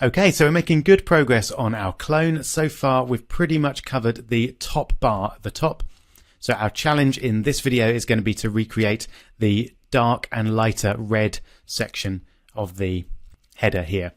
Okay, so we're making good progress on our clone. So far, we've pretty much covered the top bar at the top. So our challenge in this video is going to be to recreate the dark and lighter red section of the header here.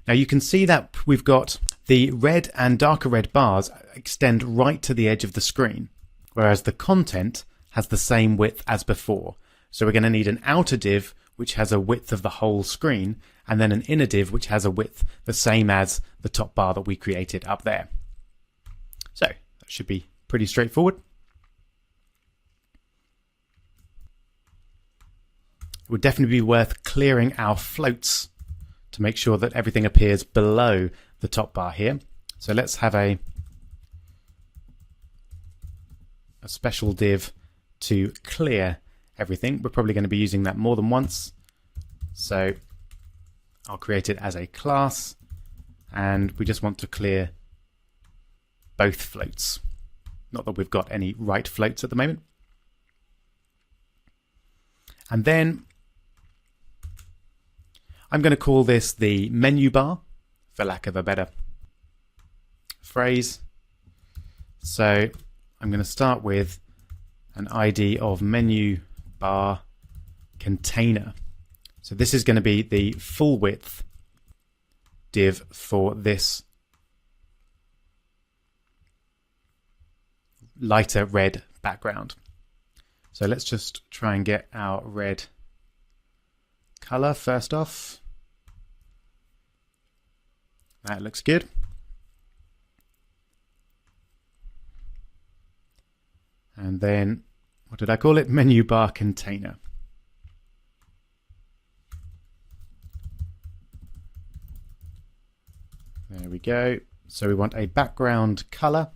Now you can see that we've got the red and darker red bars extend right to the edge of the screen, whereas the content has the same width as before. So we're going to need an outer div which has a width of the whole screen, and then an inner div which has a width the same as the top bar that we created up there. So that should be pretty straightforward. It would definitely be worth clearing our floats to make sure that everything appears below the top bar here. So let's have a special div to clear everything. We're probably going to be using that more than once. So I'll create it as a class, and we just want to clear both floats. Not that we've got any right floats at the moment. And then I'm going to call this the menu bar, for lack of a better phrase. So I'm going to start with an ID of menu bar container. So this is going to be the full width div for this lighter red background. So let's just try and get our red color first off. That looks good. And then, what did I call it? Menu bar container. There we go. So we want a background color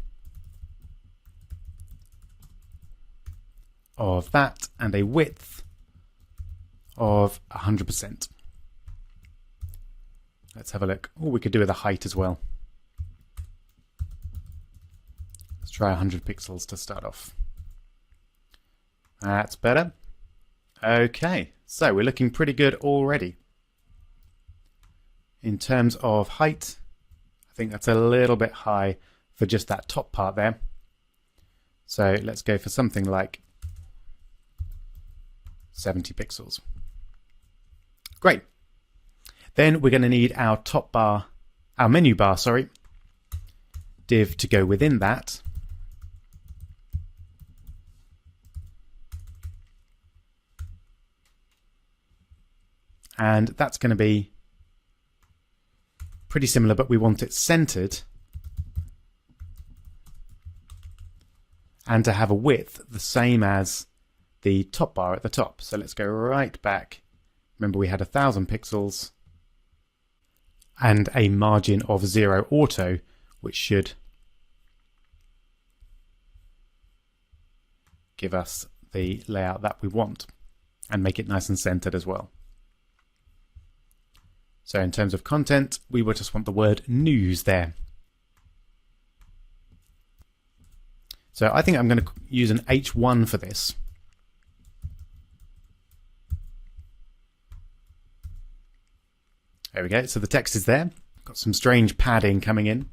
of that and a width of 100%. Let's have a look. Oh, we could do with a height as well. Let's try 100 pixels to start off. That's better. Okay, so we're looking pretty good already. In terms of height, I think that's a little bit high for just that top part there. So let's go for something like 70 pixels. Great. Then we're going to need our top bar, our menu bar, sorry, div to go within that. And that's going to be pretty similar, but we want it centered and to have a width the same as the top bar at the top. So let's go right back. Remember, we had 1000 pixels and a margin of 0 auto, which should give us the layout that we want and make it nice and centered as well. So in terms of content, we would just want the word news there. So I think I'm going to use an H1 for this. There we go. So the text is there. Got some strange padding coming in,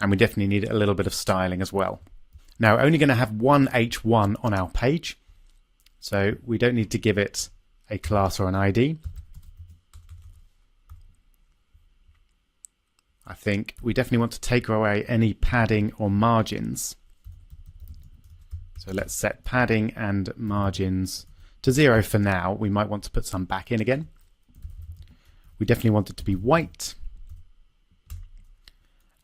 and we definitely need a little bit of styling as well. Now, we're only going to have one H1 on our page, so we don't need to give it a class or an ID. I think we definitely want to take away any padding or margins. So let's set padding and margins to 0 for now. We might want to put some back in again. We definitely want it to be white.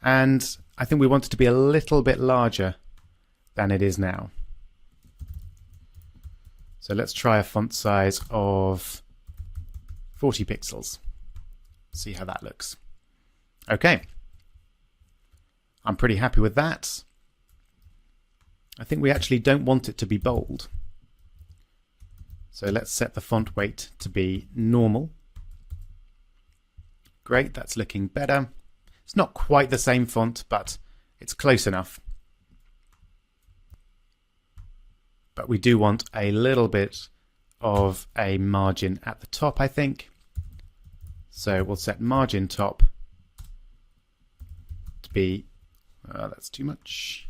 And I think we want it to be a little bit larger than it is now. So let's try a font size of 40 pixels. See how that looks. Okay. I'm pretty happy with that. I think we actually don't want it to be bold. So let's set the font weight to be normal. Great, that's looking better. It's not quite the same font, but it's close enough. But we do want a little bit of a margin at the top, I think. So we'll set margin top to be, that's too much.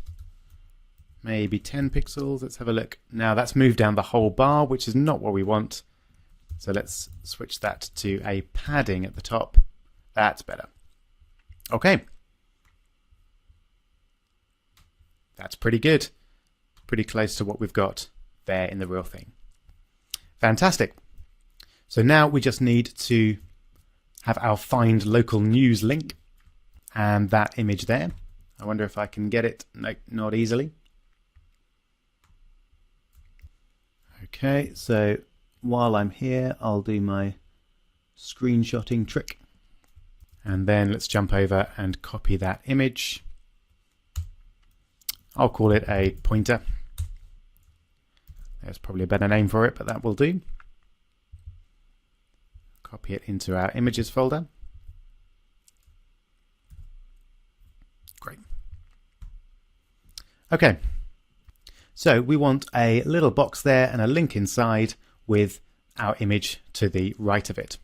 Maybe 10 pixels. Let's have a look. Now that's moved down the whole bar, which is not what we want. So let's switch that to a padding at the top. That's better. Okay. That's pretty good. Pretty close to what we've got there in the real thing. Fantastic. So now we just need to have our find local news link and that image there. I wonder if I can get it. No, not easily. Okay, so while I'm here, I'll do my screenshotting trick. And then let's jump over and copy that image. I'll call it a pointer. There's probably a better name for it, but that will do. Copy it into our images folder. Great. Okay. So we want a little box there and a link inside with our image to the right of it.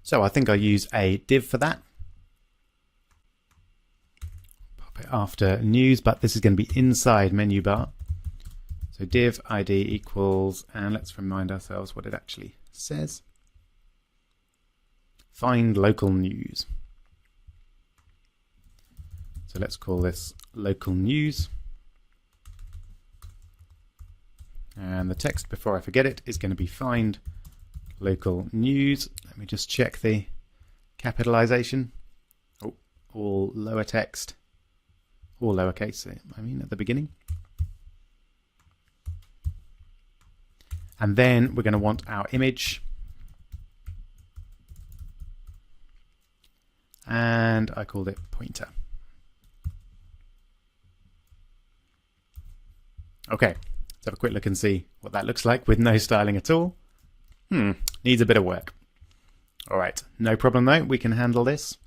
So I think I'll use a div for that. Pop it after news, but this is going to be inside menu bar. So div ID equals, and let's remind ourselves what it actually says. Find local news. So let's call this local news. And the text, before I forget it, is going to be find local news. Let me just check the capitalization. Oh, all lower text, all lowercase, I mean, at the beginning. And then we're going to want our image. And I called it pointer. Okay, let's have a quick look and see what that looks like with no styling at all. Needs a bit of work. All right, no problem though, we can handle this.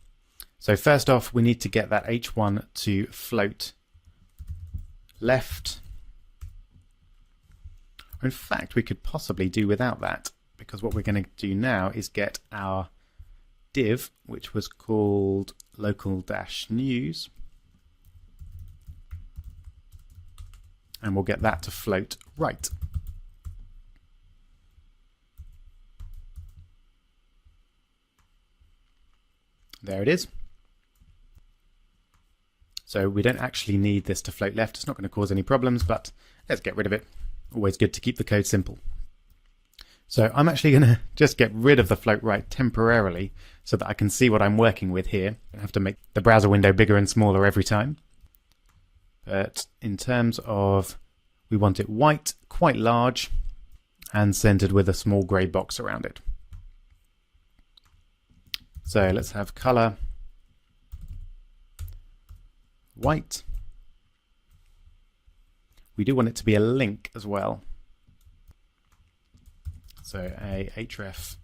So first off, we need to get that H1 to float left. In fact, we could possibly do without that, because what we're going to do now is get our div, which was called local-news, and we'll get that to float right. There it is. So we don't actually need this to float left. It's not going to cause any problems, but let's get rid of it. Always good to keep the code simple. So I'm actually going to just get rid of the float right temporarily so that I can see what I'm working with here. I have to make the browser window bigger and smaller every time. But in terms of, we want it white, quite large, and centered with a small grey box around it. So let's have color white. We do want it to be a link as well. So a href.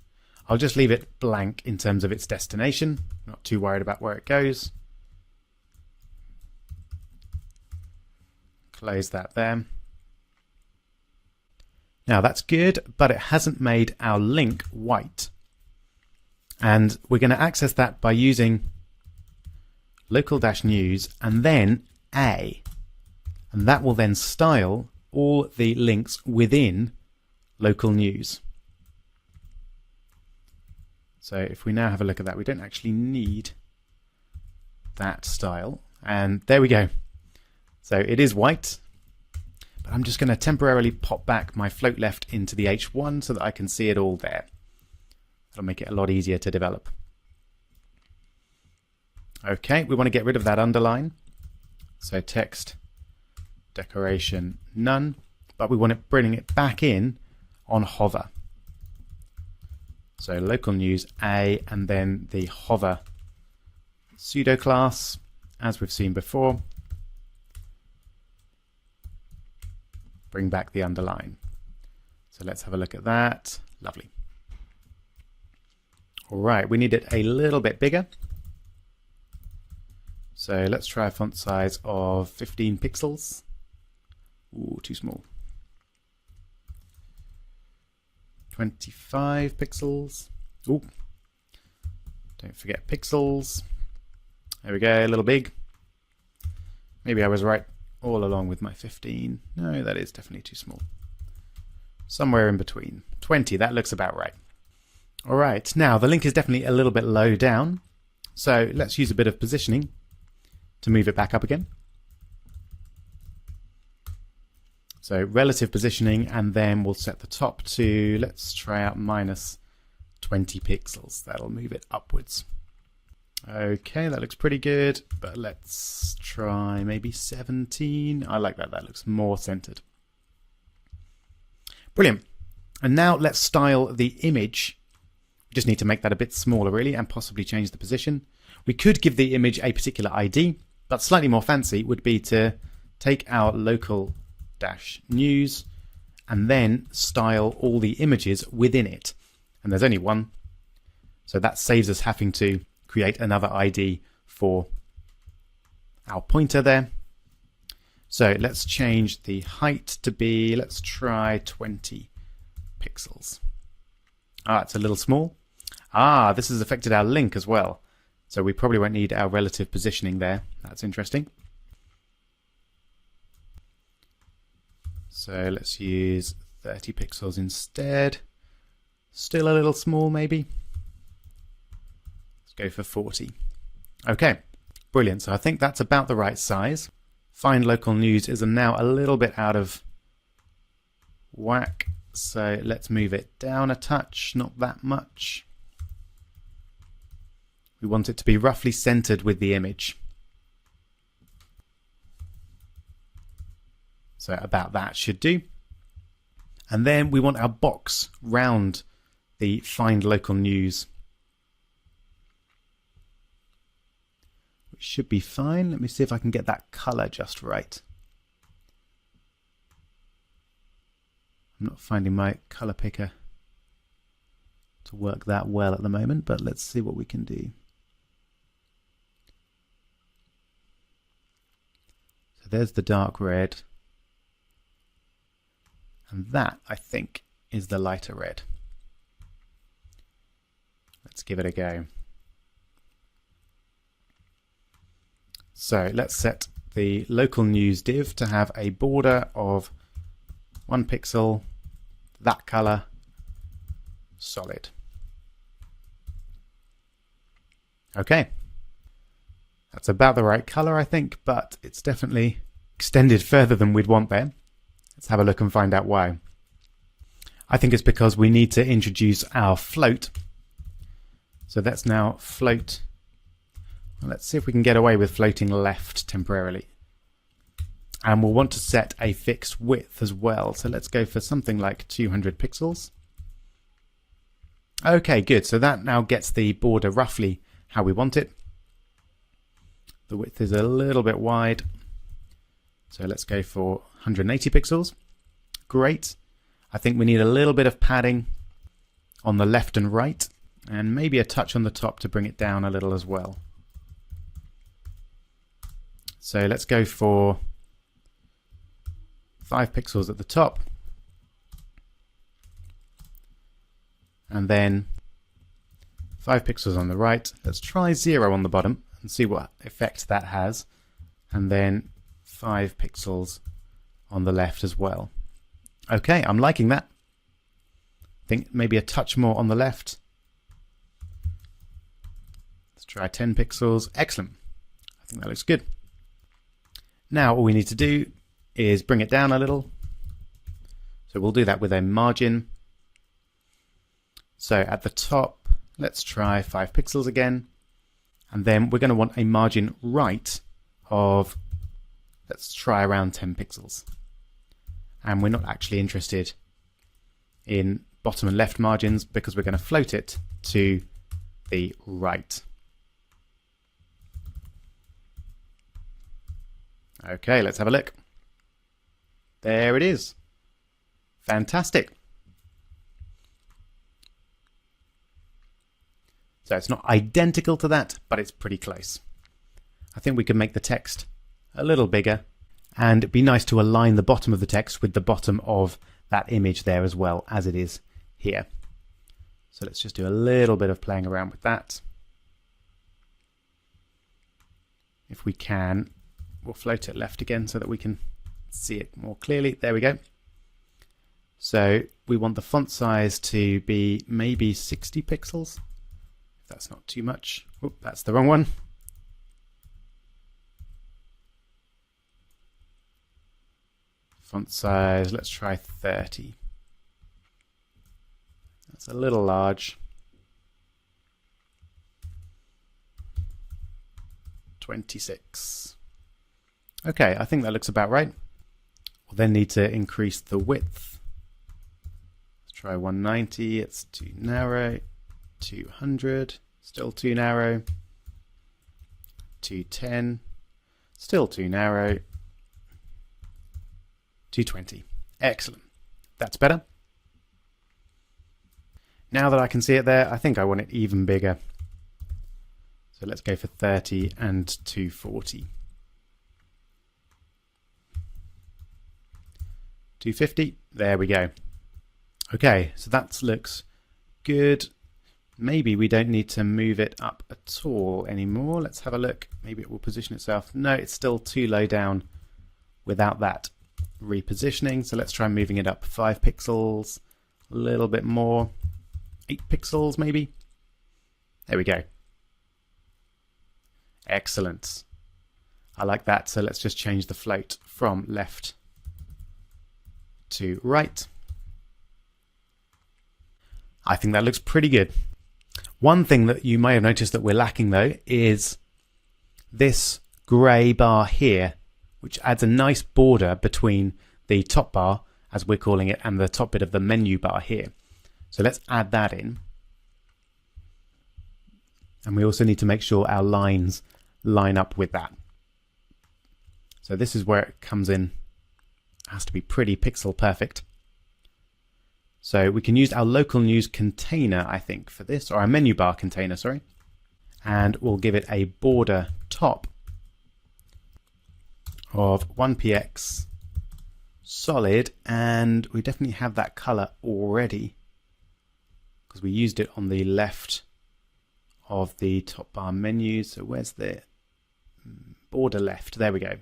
I'll just leave it blank in terms of its destination. Not too worried about where it goes. Close that there. Now that's good, but it hasn't made our link white. And we're going to access that by using local-news and then a. And that will then style all the links within local news. So if we now have a look at that, we don't actually need that style. And there we go. So it is white, but I'm just going to temporarily pop back my float left into the H1 so that I can see it all there. That'll make it a lot easier to develop. Okay, we want to get rid of that underline. So text decoration none, but we want to bring it back in on hover. So local news a, and then the hover pseudo class, as we've seen before. Bring back the underline. So let's have a look at that. Lovely. All right, we need it a little bit bigger. So let's try a font size of 15 pixels. Ooh, too small. 25 pixels. Ooh, don't forget pixels. There we go, a little big. Maybe I was right all along with my 15. No, that is definitely too small. Somewhere in between. 20, that looks about right. All right, now the link is definitely a little bit low down. So let's use a bit of positioning to move it back up again. So relative positioning, and then we'll set the top to, let's try out minus 20 pixels. That'll move it upwards. Okay, that looks pretty good, but let's try maybe 17. I like that, that looks more centered. Brilliant. And now let's style the image. We just need to make that a bit smaller really, and possibly change the position. We could give the image a particular ID, but slightly more fancy would be to take our local news and then style all the images within it. And there's only one, so that saves us having to create another ID for our pointer there. So let's change the height to be, let's try 20 pixels. It's a little small. This has affected our link as well. So we probably won't need our relative positioning there. That's interesting. So let's use 30 pixels instead. Still a little small maybe. Let's go for 40. Okay, brilliant. So I think that's about the right size. Find local news is now a little bit out of whack. So let's move it down a touch, not that much. We want it to be roughly centered with the image. So about that should do. And then we want our box round the find local news. Which should be fine. Let me see if I can get that color just right. I'm not finding my color picker to work that well at the moment, but let's see what we can do. So there's the dark red. And that, I think, is the lighter red. Let's give it a go. So let's set the local news div to have a border of 1 pixel, that color, solid. Okay. That's about the right color, I think, but it's definitely extended further than we'd want there. Let's have a look and find out why. I think it's because we need to introduce our float. So let's now float. Let's see if we can get away with floating left temporarily. And we'll want to set a fixed width as well. So let's go for something like 200 pixels. Okay, good. So that now gets the border roughly how we want it. The width is a little bit wide. So let's go for 180 pixels. Great. I think we need a little bit of padding on the left and right, and maybe a touch on the top to bring it down a little as well. So let's go for 5 pixels at the top, and then 5 pixels on the right. Let's try 0 on the bottom and see what effect that has, and then 5 pixels on the left as well. Okay, I'm liking that. I think maybe a touch more on the left. Let's try 10 pixels. Excellent. I think that looks good. Now all we need to do is bring it down a little. So we'll do that with a margin. So at the top, let's try 5 pixels again. And then we're going to want a margin right of, let's try around 10 pixels. And we're not actually interested in bottom and left margins because we're going to float it to the right. Okay, let's have a look. There it is. Fantastic. So it's not identical to that, but it's pretty close. I think we can make the text a little bigger, and it'd be nice to align the bottom of the text with the bottom of that image there as well as it is here. So let's just do a little bit of playing around with that. If we can, we'll float it left again so that we can see it more clearly. There we go. So we want the font size to be maybe 60 pixels. If that's not too much. Oop, that's the wrong one. Font size, let's try 30. That's a little large. 26. Okay, I think that looks about right. We'll then need to increase the width. Let's try 190, it's too narrow. 200, still too narrow. 210, still too narrow. 220. Excellent. That's better. Now that I can see it there, I think I want it even bigger. So let's go for 30 and 240. 250. There we go. Okay, so that looks good. Maybe we don't need to move it up at all anymore. Let's have a look. Maybe it will position itself. No, it's still too low down without that repositioning. So let's try moving it up 5 pixels, a little bit more, 8 pixels maybe. There we go. Excellent. I like that. So let's just change the float from left to right. I think that looks pretty good. One thing that you may have noticed that we're lacking though is this grey bar here, which adds a nice border between the top bar, as we're calling it, and the top bit of the menu bar here. So let's add that in. And we also need to make sure our lines line up with that. So this is where it comes in. It has to be pretty pixel perfect. So we can use our local news container, I think, for this, or our menu bar container, sorry. And we'll give it a border top of 1px solid, and we definitely have that color already because we used it on the left of the top bar menu. So where's the border left? There we go.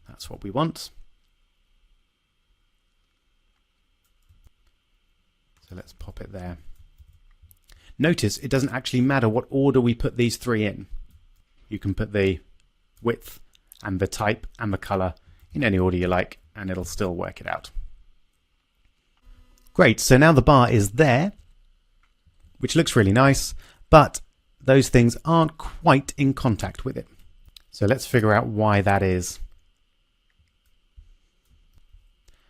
That's what we want. So let's pop it there. Notice it doesn't actually matter what order we put these three in. You can put the width and the type and the color in any order you like, and it'll still work it out. Great, so now the bar is there, which looks really nice, but those things aren't quite in contact with it. So let's figure out why that is.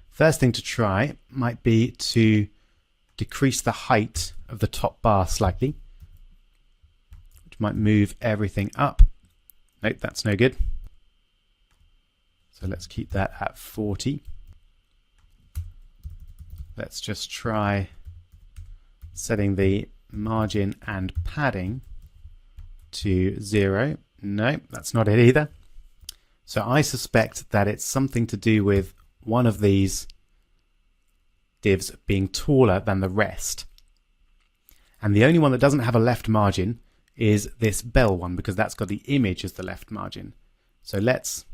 First thing to try might be to decrease the height of the top bar slightly, which might move everything up. Nope, that's no good. So let's keep that at 40. Let's just try setting the margin and padding to 0. No, that's not it either. So I suspect that it's something to do with one of these divs being taller than the rest. And the only one that doesn't have a left margin is this bell one, because that's got the image as the left margin. So let's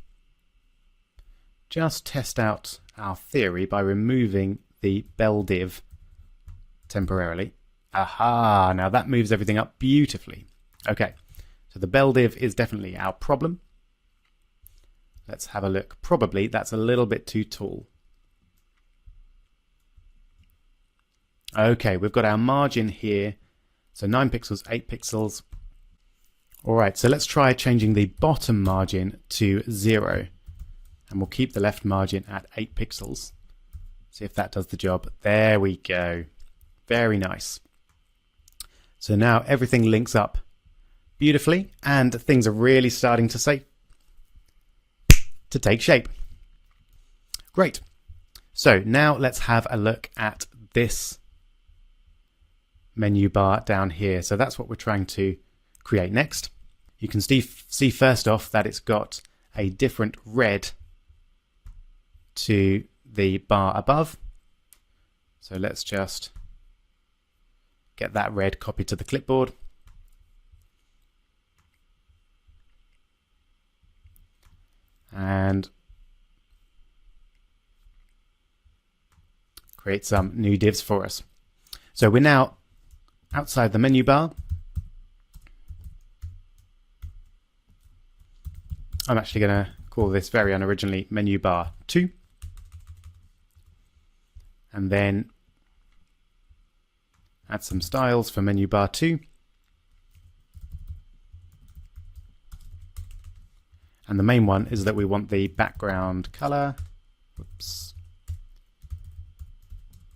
just test out our theory by removing the bell div temporarily. Aha, now that moves everything up beautifully. Okay, so the bell div is definitely our problem. Let's have a look. Probably that's a little bit too tall. Okay, we've got our margin here. So 9 pixels, 8 pixels. All right, so let's try changing the bottom margin to 0. And we'll keep the left margin at 8 pixels. See if that does the job. There we go. Very nice. So now everything links up beautifully, and things are really starting to take shape. Great. So now let's have a look at this menu bar down here. So that's what we're trying to create next. You can see first off that it's got a different red to the bar above. So let's just get that red copied to the clipboard. and create some new divs for us. So we're now outside the menu bar. I'm actually going to call this very unoriginally menu bar 2. And then add some styles for menu bar 2. And the main one is that we want the background color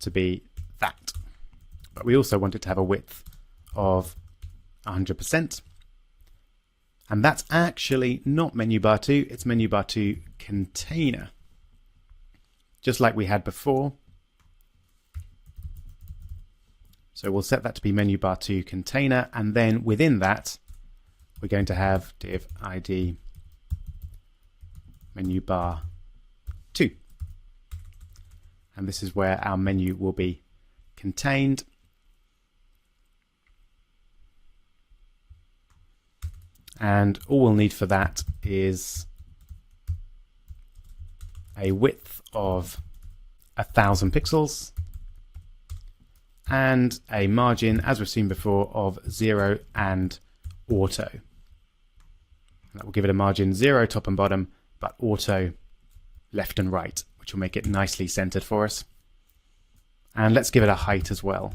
to be that. But we also want it to have a width of 100%. And that's actually not menu bar 2, it's menu bar 2 container. Just like we had before. So we'll set that to be menu bar 2 container, and then within that we're going to have div id menu bar 2. And this is where our menu will be contained. And all we'll need for that is a width of 1000 pixels and a margin, as we've seen before, of 0 and auto. And that will give it a margin 0 top and bottom, but auto left and right, which will make it nicely centered for us. And let's give it a height as well.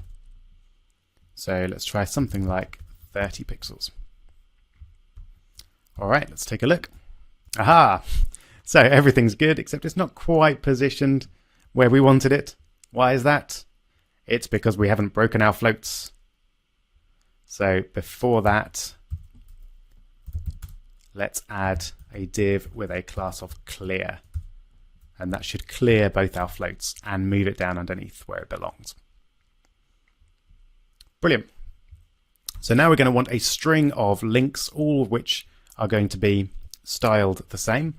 So let's try something like 30 pixels. All right, let's take a look. Aha! So everything's good, except it's not quite positioned where we wanted it. Why is that? It's because we haven't broken our floats. So before that, let's add a div with a class of clear. And that should clear both our floats and move it down underneath where it belongs. Brilliant. So now we're going to want a string of links, all of which are going to be styled the same.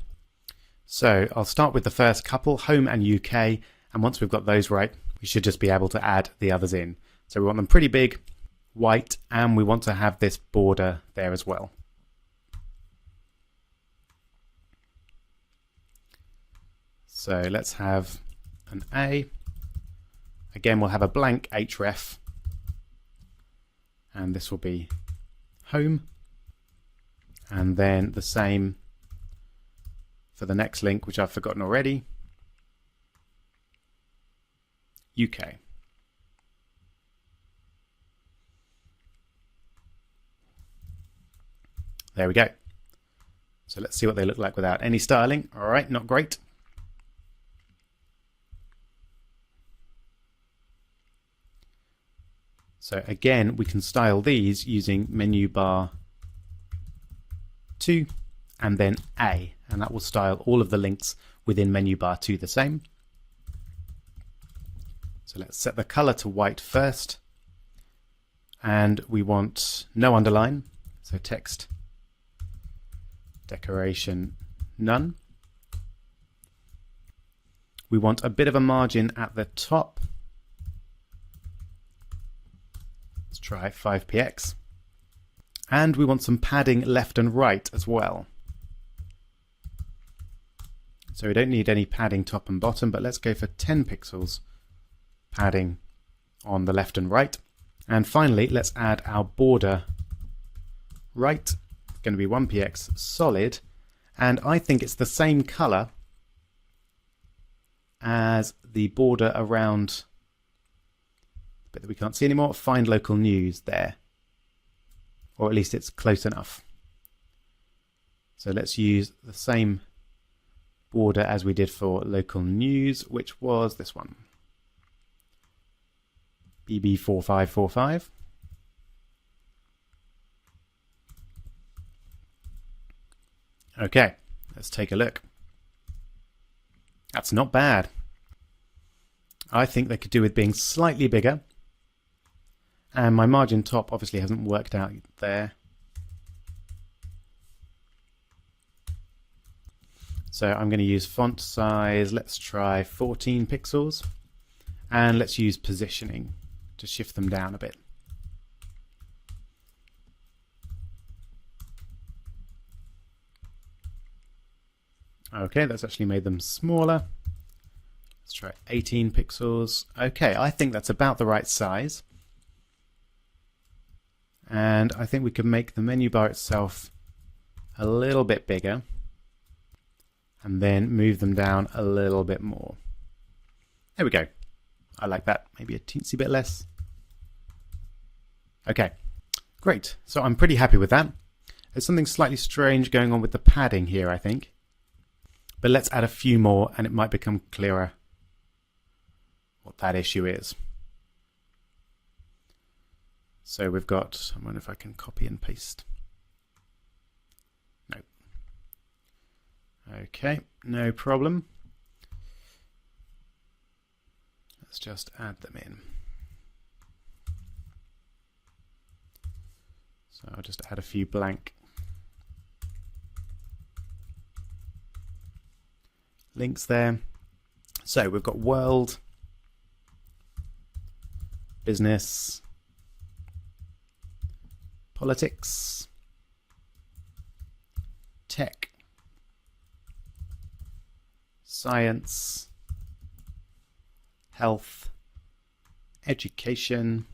So I'll start with the first couple, home and UK, and once we've got those right, we should just be able to add the others in. So we want them pretty big, white, and we want to have this border there as well. So let's have an A. Again, we'll have a blank href, and this will be home. And then the same for the next link, which I've forgotten already, UK. There we go. So let's see what they look like without any styling. All right, not great. So again, we can style these using menu bar 2 and then A, and that will style all of the links within menu bar 2 the same. So let's set the color to white first, and we want no underline, so text decoration none. We want a bit of a margin at the top. Let's try 5px. And we want some padding left and right as well. So we don't need any padding top and bottom, but let's go for 10 pixels padding on the left and right. And finally, let's add our border right. It's going to be 1px solid. And I think it's the same color as the border around the bit that we can't see anymore. Find local news there. Or at least it's close enough. So let's use the same border as we did for local news, which was this one. BB4545. Okay, let's take a look. That's not bad. I think they could do with being slightly bigger. And my margin top obviously hasn't worked out there. So I'm going to use font size, let's try 14 pixels. And let's use positioning to shift them down a bit. Okay, that's actually made them smaller. Let's try 18 pixels. Okay, I think that's about the right size. And I think we can make the menu bar itself a little bit bigger and then move them down a little bit more. There we go. I like that. Maybe a teensy bit less. Okay, great. So I'm pretty happy with that. There's something slightly strange going on with the padding here, I think. But let's add a few more and it might become clearer what that issue is. So we've got, I wonder if I can copy and paste. No. Okay, no problem. Let's just add them in. So I'll just add a few blank links there. So we've got world, business, politics, tech, science, health, education,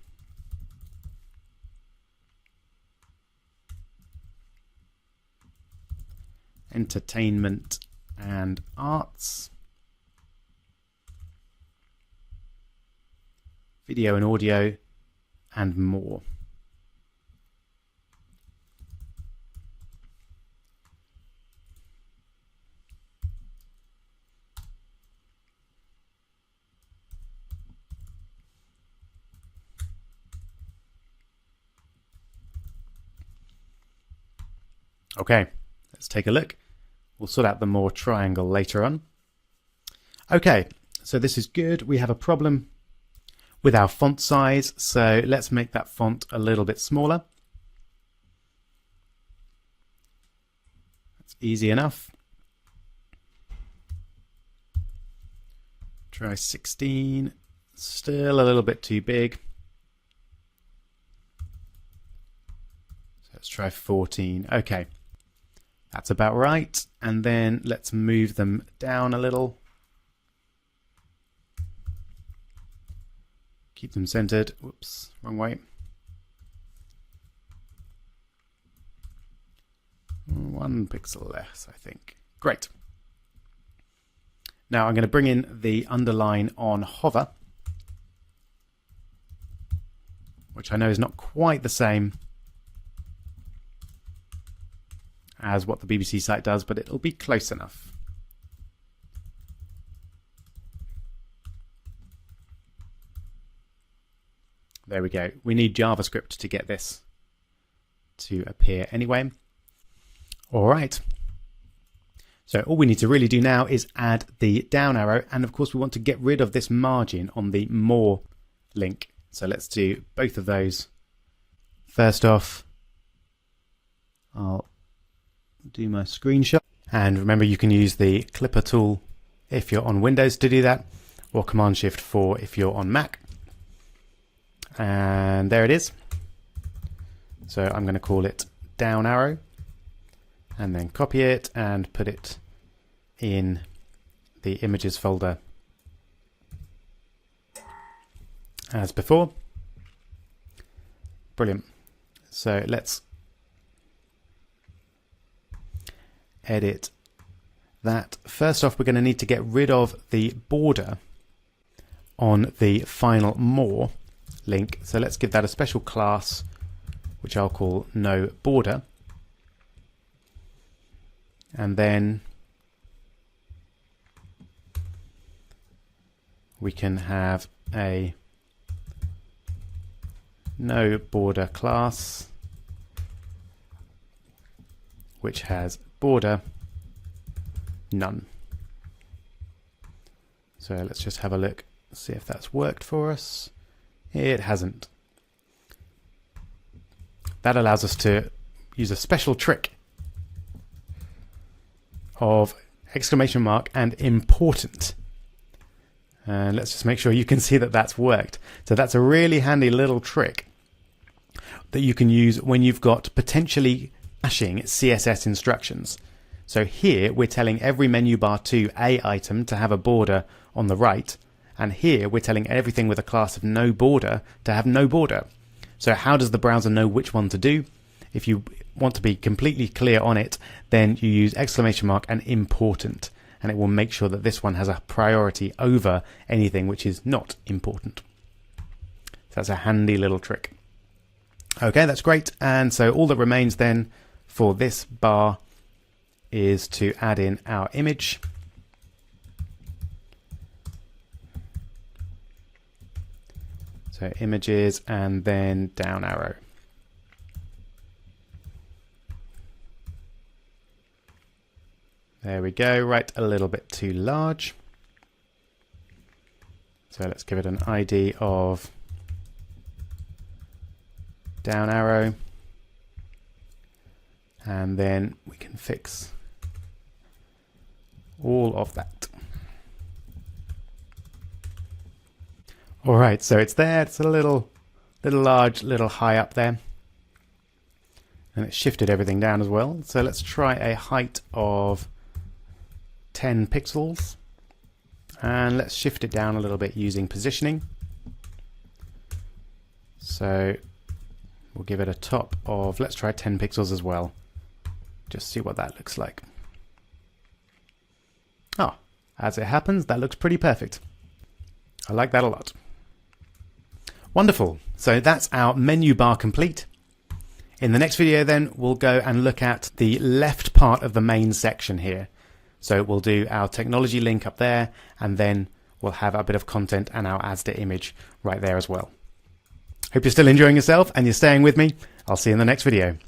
entertainment and arts, video and audio, and more. Okay, let's take a look. We'll sort out the more triangle later on. Okay, so this is good. We have a problem with our font size, so let's make that font a little bit smaller. That's easy enough. Try 16, still a little bit too big. So let's try 14. Okay, that's about right. And then let's move them down a little. Keep them centered. Whoops, wrong way. 1 pixel less, I think. Great. Now I'm going to bring in the underline on hover, which I know is not quite the same as what the BBC site does, but it'll be close enough. There we go. We need JavaScript to get this to appear anyway. All right. So all we need to really do now is add the down arrow. And of course, we want to get rid of this margin on the more link. So let's do both of those. First off, I'll do my screenshot. And remember, you can use the clipper tool if you're on Windows to do that, or Command-Shift-4 if you're on Mac. And there it is. So I'm going to call it down arrow and then copy it and put it in the images folder as before. Brilliant. So let's edit that. First off, we're going to need to get rid of the border on the final more link. So let's give that a special class, which I'll call no border. And then we can have a no border class, which has border none. So let's just have a look, see if that's worked for us. It hasn't. That allows us to use a special trick of exclamation mark and important. And let's just make sure you can see that that's worked. So that's a really handy little trick that you can use when you've got potentially clashing CSS instructions. So here we're telling every menu bar 2A item to have a border on the right, and here we're telling everything with a class of no border to have no border. So how does the browser know which one to do? If you want to be completely clear on it, then you use exclamation mark and important, and it will make sure that this one has a priority over anything which is not important. So that's a handy little trick. Okay, that's great. And so all that remains then for this bar is to add in our image. So images and then down arrow. There we go, right, a little bit too large. So let's give it an ID of down arrow. And then we can fix all of that. All right, so it's there. It's a little large, little high up there. And it's shifted everything down as well. So let's try a height of 10 pixels. And let's shift it down a little bit using positioning. So we'll give it a top of, let's try 10 pixels as well. Just see what that looks like. Oh, as it happens, that looks pretty perfect. I like that a lot. Wonderful. So that's our menu bar complete. In the next video then, we'll go and look at the left part of the main section here. So we'll do our technology link up there, and then we'll have a bit of content and our Asda image right there as well. Hope you're still enjoying yourself and you're staying with me. I'll see you in the next video.